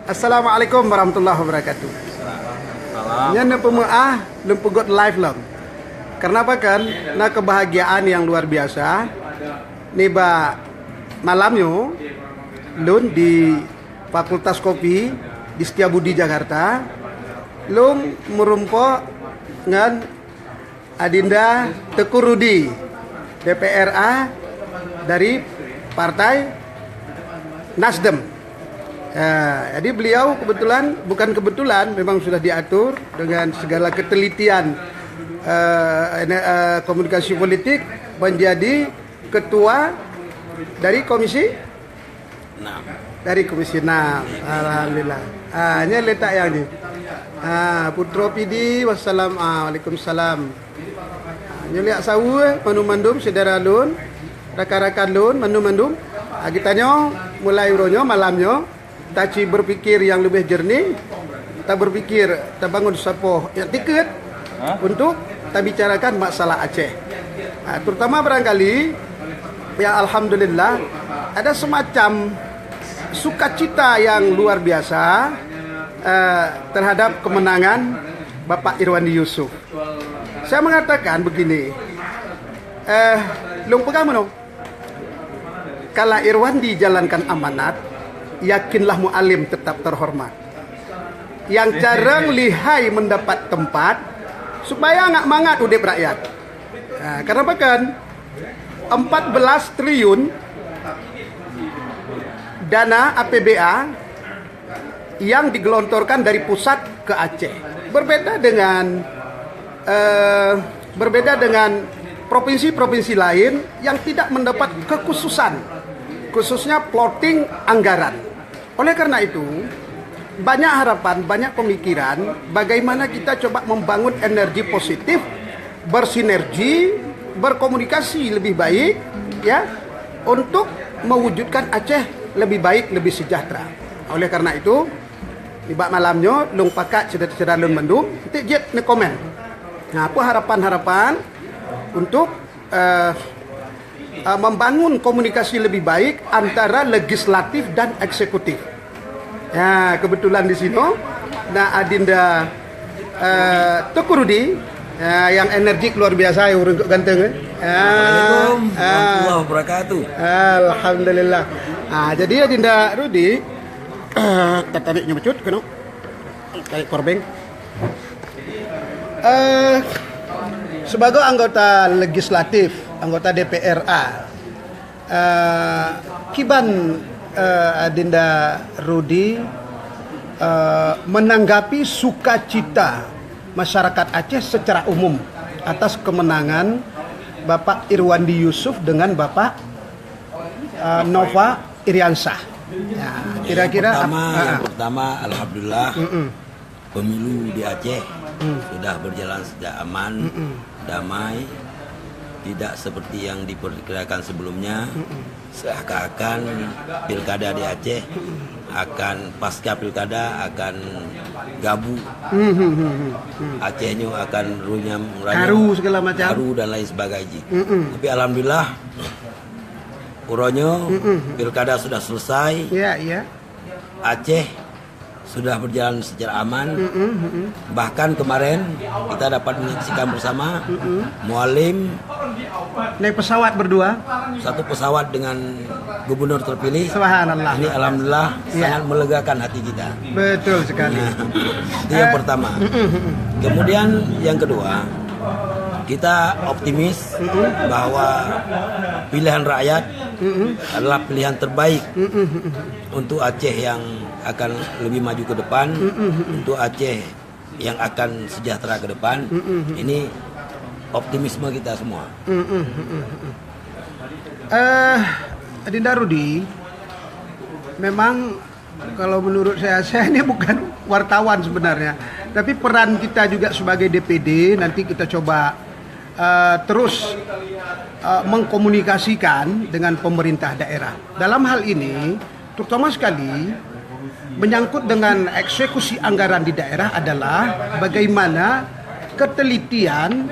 Assalamualaikum warahmatullahi wabarakatuh. Salam. Nya pemuah lempugot live lang. Karena apa kan? Na kebahagiaan yang luar biasa. Niba malamnya lun di Fakultas Kopi di Setiabudi Jakarta. Lum merumpo ngan Adinda Teku Rudi DPRA dari Partai Nasdem. Jadi beliau bukan kebetulan, memang sudah diatur dengan segala ketelitian komunikasi politik menjadi ketua dari Komisi 6. Dari Komisi 6. Alhamdulillah. Ini letak yang ini. Putro PD Waalaikumsalam. Ini lihat sawu manum-mandum saudara lun, rakan-rakan lun manum-mandum. Kita mulai uronyo malamnya. Taci berpikir yang lebih jernih, tak berpikir, tak bangun sapoh yang tiket untuk kita bicarakan masalah Aceh. Terutama barangkali, ya alhamdulillah ada semacam sukacita yang luar biasa terhadap kemenangan Bapak Irwandi Yusuf. Saya mengatakan begini, lung pegang menung, kalau Irwandi jalankan amanat, yakinlah mu'alim tetap terhormat. Yang jarang lihai mendapat tempat supaya nggak mangat udip rakyat. Karena apa kan 14 triliun dana APBA yang digelontorkan dari pusat ke Aceh. Berbeda dengan provinsi-provinsi lain yang tidak mendapat kekhususan, khususnya plotting anggaran. Oleh karena itu, banyak harapan, banyak pemikiran bagaimana kita coba membangun energi positif, bersinergi, berkomunikasi lebih baik, ya, untuk mewujudkan Aceh lebih baik, lebih sejahtera. Oleh karena itu, di bak malamnya, lung pakat cerita-cerita lung mendung, nanti jet ne komen. Nah, apa harapan-harapan untuk membangun komunikasi lebih baik antara legislatif dan eksekutif. Ya, kebetulan di sini, nah Adinda Teku Rudi yang energik luar biasa yang untuk ganteng. Assalamualaikum warahmatullahi wabarakatuh. Alhamdulillah. Jadi Adinda Rudi tertariknya becut, kena tarik korbeng. Sebagai anggota legislatif, anggota DPRA, Kiban Adinda Rudi menanggapi sukacita masyarakat Aceh secara umum atas kemenangan Bapak Irwandi Yusuf dengan Bapak Nova Iriansah. Ya, kira-kira yang pertama alhamdulillah pemilu di Aceh sudah berjalan sejak aman, damai, tidak seperti yang diperkirakan sebelumnya. Seakan-akan pilkada di Aceh pasca pilkada akan gabu. Acehnya akan runyam, karu segala macam, karu dan lain sebagainya. Tapi alhamdulillah uronyo pilkada sudah selesai. Ya. Aceh sudah berjalan secara aman. Bahkan kemarin kita dapat menyaksikan bersama mualim naik pesawat berdua, satu pesawat dengan gubernur terpilih. Subhanallah. Ini alhamdulillah sangat melegakan hati kita. Betul sekali. Itu yang pertama. Kemudian yang kedua, kita optimis bahwa pilihan rakyat adalah pilihan terbaik untuk Aceh yang akan lebih maju ke depan, untuk Aceh yang akan sejahtera ke depan. Ini optimisme kita semua. Adinda Rudi, memang kalau menurut saya ini bukan wartawan sebenarnya, tapi peran kita juga sebagai DPD nanti kita coba terus mengkomunikasikan dengan pemerintah daerah. Dalam hal ini, terutama sekali menyangkut dengan eksekusi anggaran di daerah adalah bagaimana ketelitian,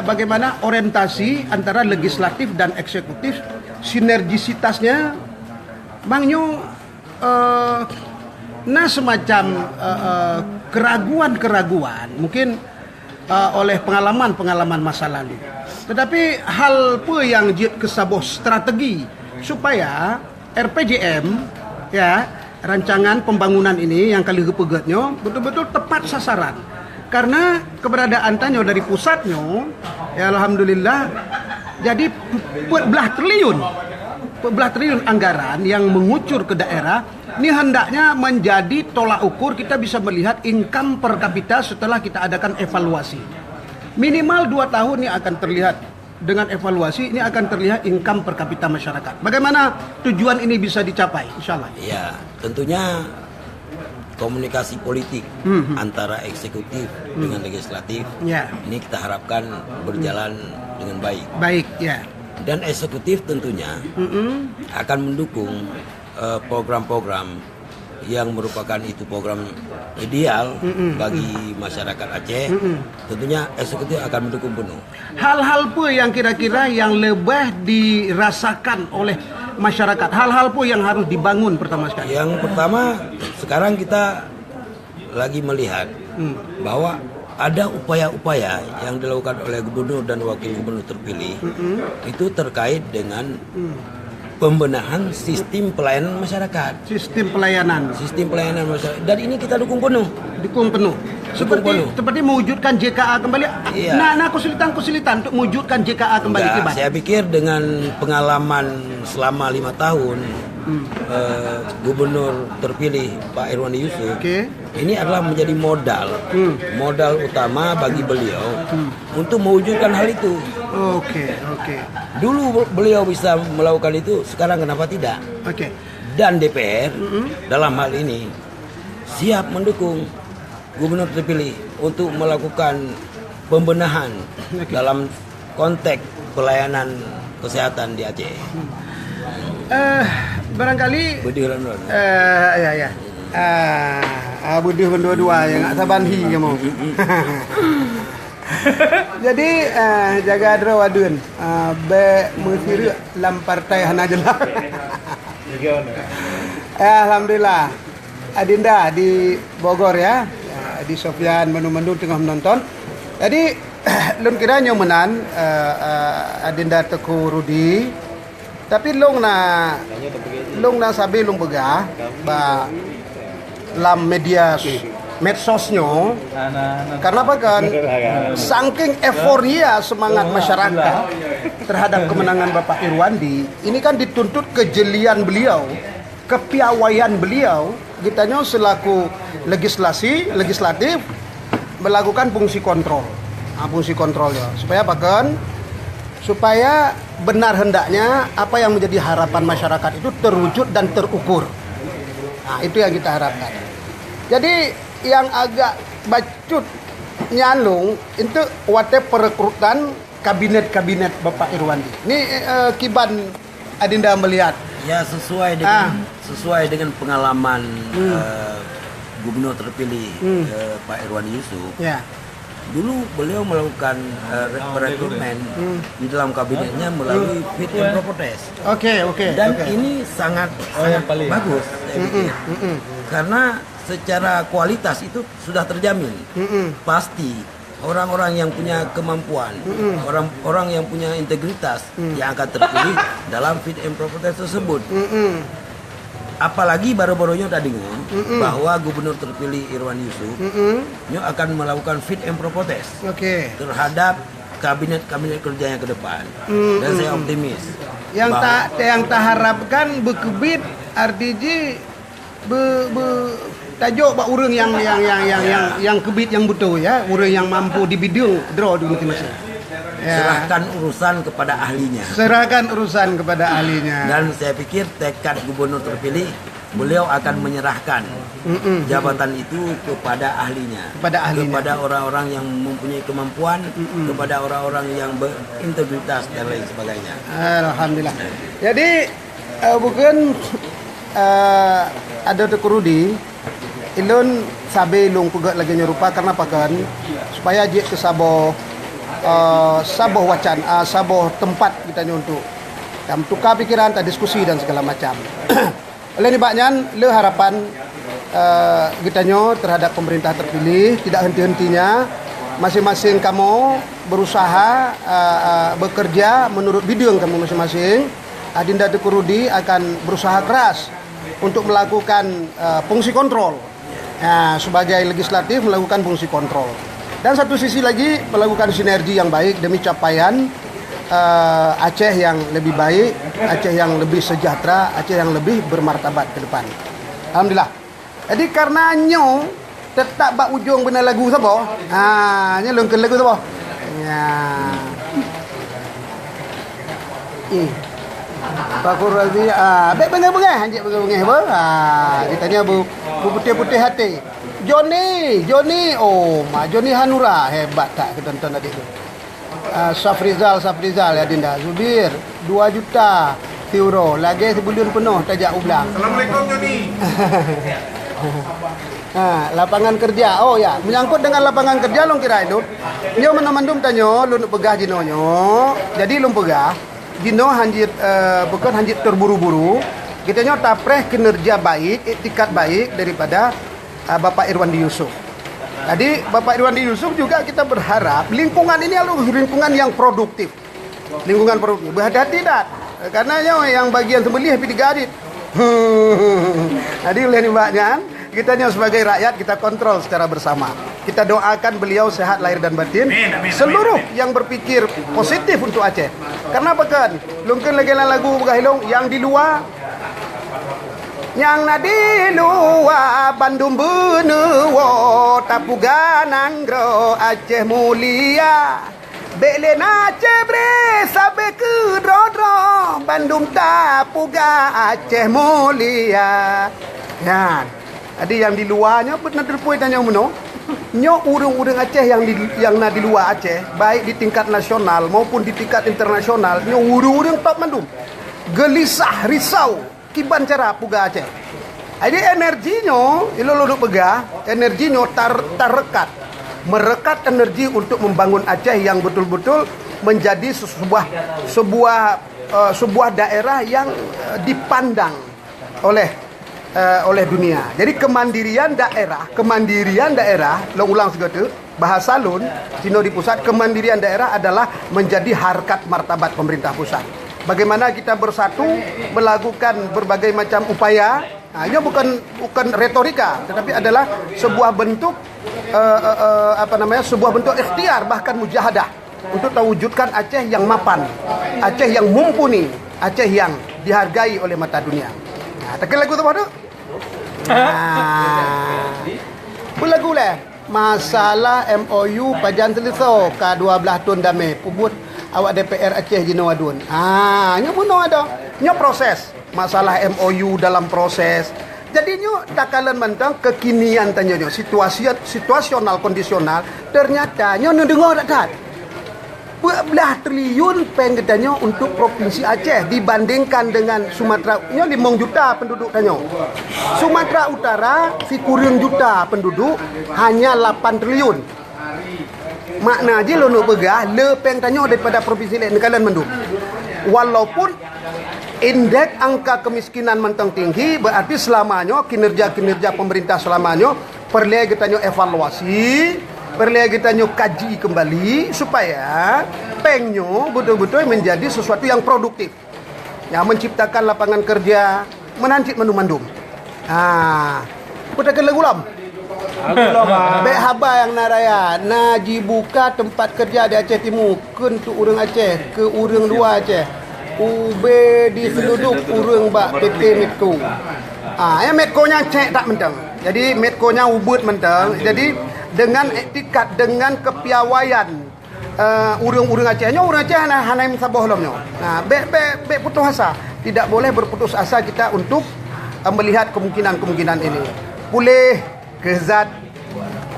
bagaimana orientasi antara legislatif dan eksekutif, sinergisitasnya, Mangnya nah semacam keraguan-keraguan mungkin oleh pengalaman-pengalaman masa lalu. Tetapi hal apa yang jid ke sebuah strategi supaya RPJM ya, rancangan pembangunan ini yang kali kepegatnya betul-betul tepat sasaran. Karena keberadaan tanyo dari pusatnya ya alhamdulillah jadi 14 triliun anggaran yang mengucur ke daerah ini hendaknya menjadi tolak ukur kita bisa melihat income per kapita setelah kita adakan evaluasi. Minimal 2 tahun ini akan terlihat dengan evaluasi ini akan terlihat income per kapita masyarakat. Bagaimana tujuan ini bisa dicapai insyaallah? Ya, tentunya komunikasi politik antara eksekutif dengan legislatif ini kita harapkan berjalan dengan baik. Baik, ya. Dan eksekutif tentunya akan mendukung program-program yang merupakan itu program ideal bagi masyarakat Aceh. Tentunya eksekutif akan mendukung penuh. Hal-hal apa yang kira-kira yang lebih dirasakan oleh masyarakat? Hal-hal apa yang harus dibangun pertama sekali? Yang pertama, sekarang kita lagi melihat bahwa ada upaya-upaya yang dilakukan oleh gubernur dan wakil gubernur terpilih itu terkait dengan pembenahan sistem pelayanan masyarakat. Sistem pelayanan masyarakat. Dan ini kita dukung penuh. Seperti mewujudkan JKA kembali. Iya. Nah, kesulitan untuk mewujudkan JKA kembali. Enggak, saya pikir dengan pengalaman selama 5 tahun gubernur terpilih Pak Irwandi Yusuf, ini adalah menjadi modal utama bagi beliau untuk mewujudkan hal itu. Dulu beliau bisa melakukan itu, sekarang kenapa tidak? Dan DPR dalam hal ini siap mendukung gubernur terpilih untuk melakukan pembenahan dalam konteks pelayanan kesehatan di Aceh. Barangkali buduh berdua-dua yang nggak sabanhi kamu. Jadi jaga adro wadun be musiru lam partai hana jelah. Alhamdulillah Adinda di Bogor ya, di Sofyan menu-menu tengah menonton. Jadi lun kira nyomenan Adinda Teku Rudi. Tapi long na sabi long begah ba lam media medsosnya karena apa kan saking euforia semangat masyarakat terhadap kemenangan Bapak Irwandi ini kan dituntut kejelian beliau, kepiawaian beliau kitanya selaku legislatif melakukan fungsi kontrol ya supaya apa kan supaya benar hendaknya apa yang menjadi harapan masyarakat itu terwujud dan terukur. Nah, itu yang kita harapkan. Jadi yang agak bacut nyalung itu wate perekrutan kabinet Bapak Irwandi. Ini Kiban Adinda melihat. Ya sesuai dengan pengalaman gubernur terpilih Pak Irwandi Yusuf. Ya. Dulu beliau melakukan rekrutmen di dalam kabinetnya melalui fit and proper test. Oke. Dan ini sangat bagus, saya pikir. Karena secara kualitas itu sudah terjamin. Pasti orang-orang yang punya kemampuan, orang-orang yang punya integritas yang akan terpilih dalam fit and proper test tersebut. Apalagi baru-barunya tadi bahwa gubernur terpilih Irwandi Yusuf akan melakukan fit and proper test terhadap kabinet kerja yang ke depan. Dan saya optimis. Yang tak harapkan bekebit RTJ tajuk pak urang yang kebit yang betul ya, urang yang mampu di bidung draw dulu masing. Ya. Serahkan urusan kepada ahlinya. Dan saya pikir tekad gubernur terpilih, beliau akan menyerahkan jabatan itu kepada ahlinya. Kepada orang-orang yang mempunyai kemampuan, kepada orang-orang yang berintegritas dan lain sebagainya. Alhamdulillah. Jadi bukan ada Tekurudi, ilun sabe lung pegat lagi nyerupa karena pakan supaya jik ke saboh tempat kita untuk tukar pikiran, diskusi dan segala macam. Oleh sebabnya le harapan kitanya terhadap pemerintah terpilih tidak henti-hentinya masing-masing kamu berusaha bekerja menurut bidang kamu masing-masing. Adinda Teku Rudi akan berusaha keras untuk melakukan fungsi kontrol. Sebagai legislatif melakukan fungsi kontrol. Dan satu sisi lagi melakukan sinergi yang baik demi capaian Aceh yang lebih baik, Aceh yang lebih sejahtera, Aceh yang lebih bermartabat ke depan. Alhamdulillah. Jadi karena nyo tetap bak ujung benar lagu siapa? Nyo lengken lagu siapa? Ya. Pakur Razi, baik bengah-bengah, anjik bengah-bengah apa? Kita tanya bu putih-putih hati. Johnny, oh, Johnny Hanura hebat tak ketonton tadi tu. Safrizal ya Dinda. Zubir 2 juta euro. Lagi sebulan penuh tajak ulang. Assalamualaikum Johnny. Lapangan kerja. Oh ya, menyangkut dengan lapangan kerja long kira itu. Nyo menamandum tanyo lu pegah jino nyo. Jadi lu pegah jino hanjit bukan hanjit terburu-buru. Kita nyo tapreh kinerja baik, etikat baik daripada Bapak Irwandi Yusuf. Jadi Bapak Irwandi Yusuf juga kita berharap lingkungan ini adalah lingkungan yang produktif. Lingkungan produktif. Berhati-hati dah. Karena yang bagian sembelih pilih gadit. Jadi oleh sebabnya kita sebagai rakyat kita kontrol secara bersama. Kita doakan beliau sehat lahir dan batin. Seluruh yang berpikir positif untuk Aceh. Karena apa kan? Mungkin lagi lagu Begahilong yang di luar. Yang nadi luar Bandung Benewo Tapuga Nanggro Aceh mulia Belen Aceh bre sampai ke Drodro Bandung Tapuga Aceh mulia. Ya. Jadi yang di luarnya benar terpui tanya meno. Nyo urang-urang Aceh yang di luar Aceh baik di tingkat nasional maupun di tingkat internasional nyo urang-urang top mandum. Gelisah risau kiban cara puga Aceh. Jadi energinya, ilo duduk pegah, energinya terrekat. Merekat energi untuk membangun Aceh yang betul-betul menjadi sebuah daerah yang dipandang oleh dunia. Jadi kemandirian daerah, lo ulang segitu, bahasa lun, Cino di pusat, kemandirian daerah adalah menjadi harkat martabat pemerintah pusat. Bagaimana kita bersatu melakukan berbagai macam upaya. Ini bukan retorika, tetapi adalah sebuah bentuk sebuah bentuk ikhtiar bahkan mujahadah untuk mewujudkan Aceh yang mapan, Aceh yang mumpuni, Aceh yang dihargai oleh mata dunia. Tekan lagu tu apa tu? Lagu lah. Masalah MOU pajan selesai ka 12 tahun damai pubut awak DPR Aceh jino adun. Nyo puno ada. Nyo proses. Masalah MOU dalam proses. Jadi nyo takalan mentang kekinian tanya nyo situasional kondisional ternyata nyo dengar tak? 12 triliun penggedannya untuk provinsi Aceh dibandingkan dengan Sumatera. Nyo 5 juta penduduk tanya. Sumatera Utara si kurang juta penduduk hanya 8 triliun. Makna je lo nak pegah lepeng tanya daripada provinsi lain kalian mendung. Walaupun indeks angka kemiskinan mentang tinggi berarti selamanya kinerja pemerintah selamanya perlu kita evaluasi, perlu kita kaji kembali supaya pengnya betul-betul menjadi sesuatu yang produktif. Yang menciptakan lapangan kerja, menancip mandum-mandum. Putakan lagu lam. Baik haba yang naraya Naji buka tempat kerja di Aceh Timur ke untuk orang Aceh ke orang luar Aceh ube di penduduk orang bak PT Medco. Yang Medco nya cek tak mentang. Jadi Medco nya ubud mentang. Jadi dengan etikat, dengan kepiawaian orang-orang Aceh nya orang Aceh hanaim saboh lomnya. Baik putus asa. Tidak boleh berputus asa kita untuk melihat kemungkinan-kemungkinan ini. Pulih kezat,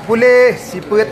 pulih siput,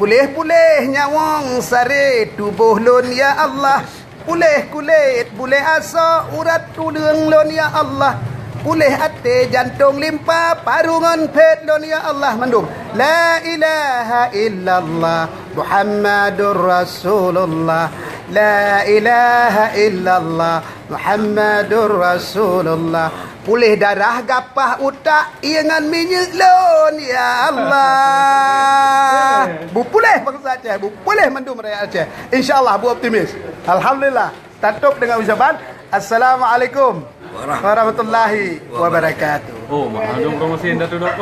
pulih nyawang sare tubuh lun ya Allah, pulih kulit, pulih asa urat tudung lun ya Allah, pulih ate jantung limpa parungan pet lun ya Allah mandum. La ilaha illallah Muhammadur Rasulullah. La ilaha illallah Muhammadur Rasulullah. pulih darah gapah utak dengan minyak lon ya Allah. Bu pulih bangsa Aceh, bu pulih mendum rakyat Aceh. Insyaallah bu optimis. Alhamdulillah. Tutup dengan ucapan Assalamualaikum warahmatullahi wabarakatuh. Oh, mahal dong promosiin Datuk.com.